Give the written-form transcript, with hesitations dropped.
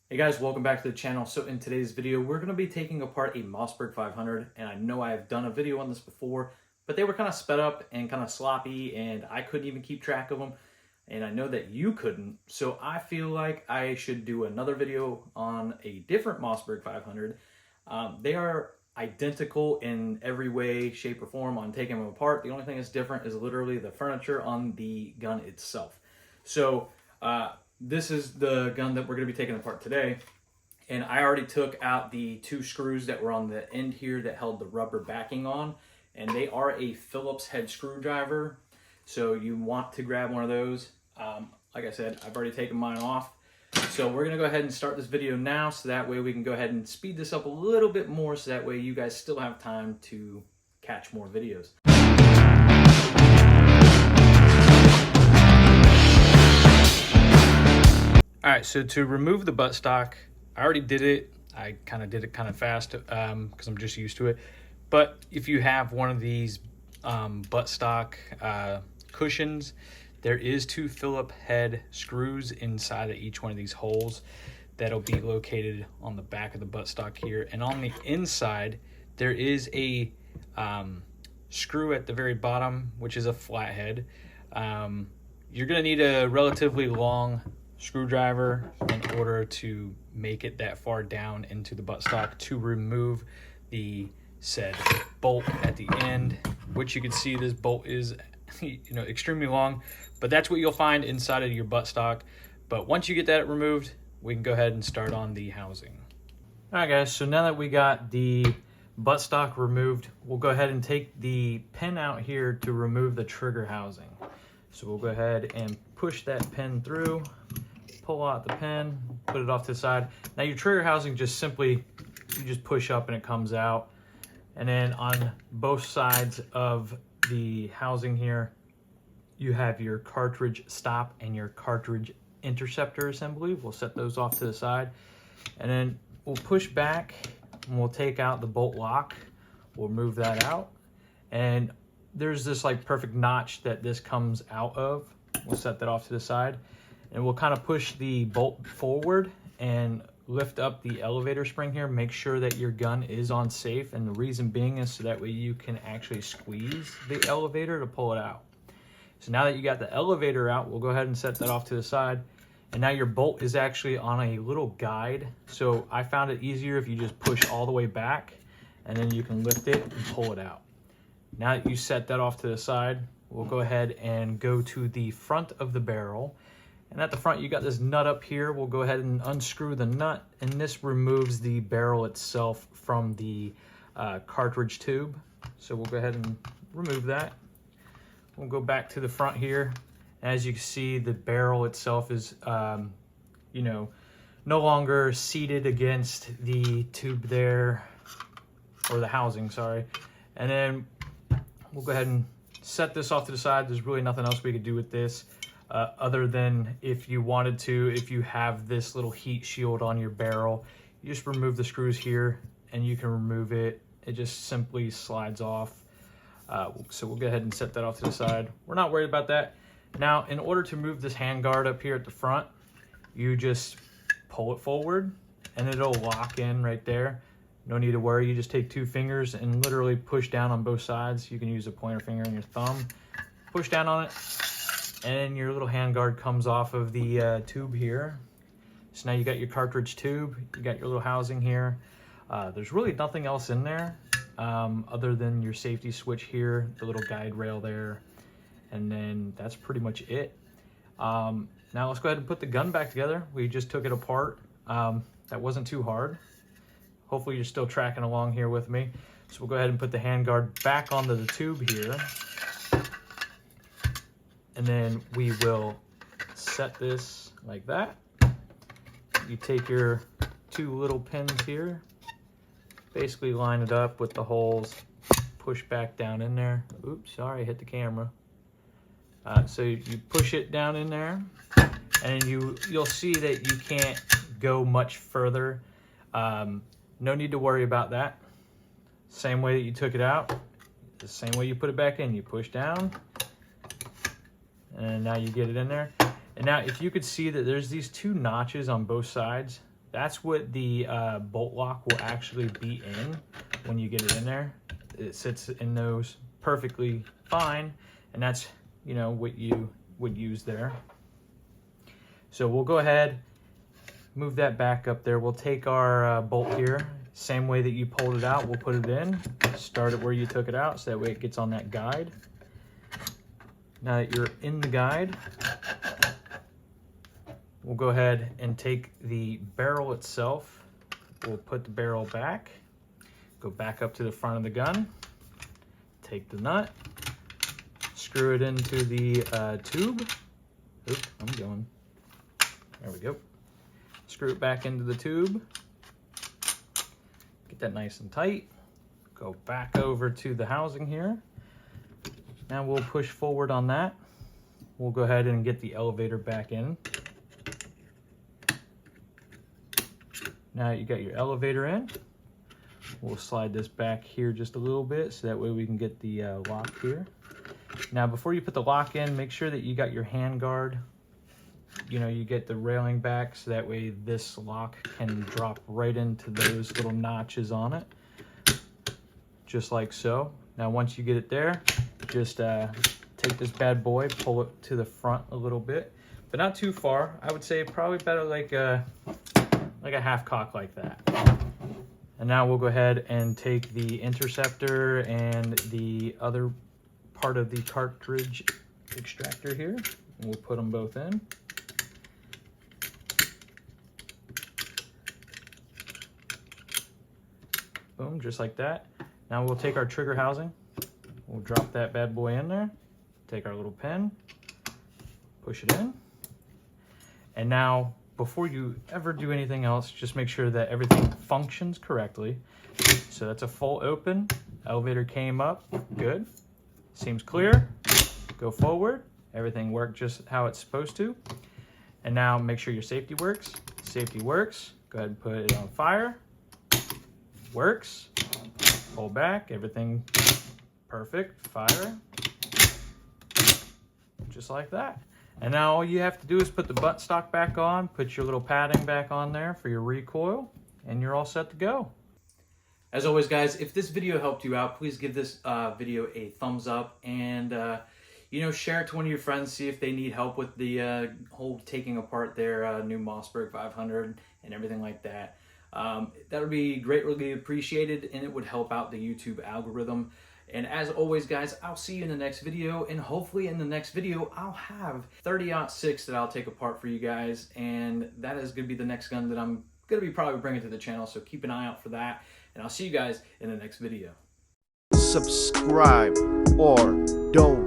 Hey guys, welcome back to the channel. So in today's video, we're going to be taking apart a Mossberg 500, and I know I've done a video on this before, but they were kind of sped up and kind of sloppy, and I couldn't even keep track of them, and I know that you couldn't, so I feel like I should do another video on a different Mossberg 500. They are identical in every way, shape, or form on taking them apart. The only thing that's different is literally the furniture on the gun itself. So, this is the gun that we're going to be taking apart today, and I already took out the two screws that were on the end here that held the rubber backing on, and they are a Phillips head screwdriver, so you want to grab one of those. Like I said, I've already taken mine off, so we're going to go ahead and start this video now, so that way we can go ahead and speed this up a little bit more, so that way you guys still have time to catch more videos. All right, so to remove the buttstock, I already did it. I kind of did it kind of fast because I'm just used to it. But if you have one of these buttstock cushions, there is two Phillips head screws inside of each one of these holes that'll be located on the back of the buttstock here. And on the inside, there is a screw at the very bottom, which is a flathead. You're gonna need a relatively long screwdriver in order to make it that far down into the buttstock to remove the said bolt at the end, which you can see this bolt is extremely long, but that's what you'll find inside of your buttstock. But once you get that removed, we can go ahead and start on the housing. All right guys, so now that we got the buttstock removed, we'll go ahead and take the pin out here to remove the trigger housing. So we'll go ahead and push that pin through, pull out the pin, put it off to the side. Now your trigger housing just simply, you just push up and it comes out. And then on both sides of the housing here, you have your cartridge stop and your cartridge interceptor assembly. We'll set those off to the side. And then we'll push back and we'll take out the bolt lock. We'll move that out. And there's this like perfect notch that this comes out of. We'll set that off to the side, and we'll kind of push the bolt forward and lift up the elevator spring here. Make sure that your gun is on safe, and the reason being is so that way you can actually squeeze the elevator to pull it out. So now that you got the elevator out, we'll go ahead and set that off to the side. And now your bolt is actually on a little guide. So I found it easier if you just push all the way back, and then you can lift it and pull it out. Now that you set that off to the side, we'll go ahead and go to the front of the barrel. And at the front, you got this nut up here. We'll go ahead and unscrew the nut, and this removes the barrel itself from the cartridge tube. So we'll go ahead and remove that. We'll go back to the front here. As you can see, the barrel itself is, no longer seated against the tube there, or the housing, sorry. And then we'll go ahead and set this off to the side. There's really nothing else we could do with this other than if you wanted to, if you have this little heat shield on your barrel, you just remove the screws here and you can remove it. It just simply slides off. So we'll go ahead and set that off to the side. We're not worried about that. Now, in order to move this handguard up here at the front, you just pull it forward and it'll lock in right there. No need to worry, you just take two fingers and literally push down on both sides. You can use a pointer finger and your thumb. Push down on it, and your little handguard comes off of the tube here. So now you got your cartridge tube, you got your little housing here. There's really nothing else in there other than your safety switch here, the little guide rail there, and then that's pretty much it. Now let's go ahead and put the gun back together. We just took it apart. That wasn't too hard. Hopefully you're still tracking along here with me. So we'll go ahead and put the handguard back onto the tube here. And then we will set this like that. You take your two little pins here, basically line it up with the holes, push back down in there. Oops, sorry, I hit the camera. So you push it down in there, and you'll see that you can't go much further. No need to worry about that. Same way that you took it out, the same way you put it back in. You push down, and now you get it in there. And now if you could see that there's these two notches on both sides That's what the bolt lock will actually be in when you get it in there. It sits in those perfectly fine, and that's, you know, what you would use there. So we'll go ahead, move that back up there. We'll take our bolt here, same way that you pulled it out, we'll put it in, start it where you took it out, so that way it gets on that guide. Now that you're in the guide, we'll go ahead and take the barrel itself. We'll put the barrel back, go back up to the front of the gun, take the nut, screw it into the tube. Oop, I'm going. There we go. Screw it back into the tube. Get that nice and tight. Go back over to the housing here. Now we'll push forward on that. We'll go ahead and get the elevator back in. Now you got your elevator in. We'll slide this back here just a little bit so that way we can get the lock here. Now before you put the lock in, make sure that you got your hand guard. You know, you get the railing back so that way this lock can drop right into those little notches on it. Just like so. Now once you get it there, just take this bad boy, pull it to the front a little bit, but not too far. I would say probably better like a half cock like that. And now we'll go ahead and take the interceptor and the other part of the cartridge extractor here, and we'll put them both in. Boom, just like that. Now we'll take our trigger housing, we'll drop that bad boy in there, take our little pin, push it in, and now before you ever do anything else, just make sure that everything functions correctly. So that's a full open, elevator came up, good, seems clear, go forward, everything worked just how it's supposed to. And now make sure your safety works, go ahead and put it on fire, works, pull back, everything perfect, fire, just like that. And now all you have to do is put the buttstock back on, put your little padding back on there for your recoil, and you're all set to go. As always, guys, if this video helped you out, please give this video a thumbs up, and you know, share it to one of your friends, see if they need help with the whole taking apart their new Mossberg 500 and everything like that. That would be greatly appreciated, and it would help out the YouTube algorithm. And as always, guys, I'll see you in the next video, and hopefully in the next video I'll have 30-06 that I'll take apart for you guys, and that is going to be the next gun that I'm going to be probably bringing to the channel, so keep an eye out for that, and I'll see you guys in the next video. Subscribe or don't.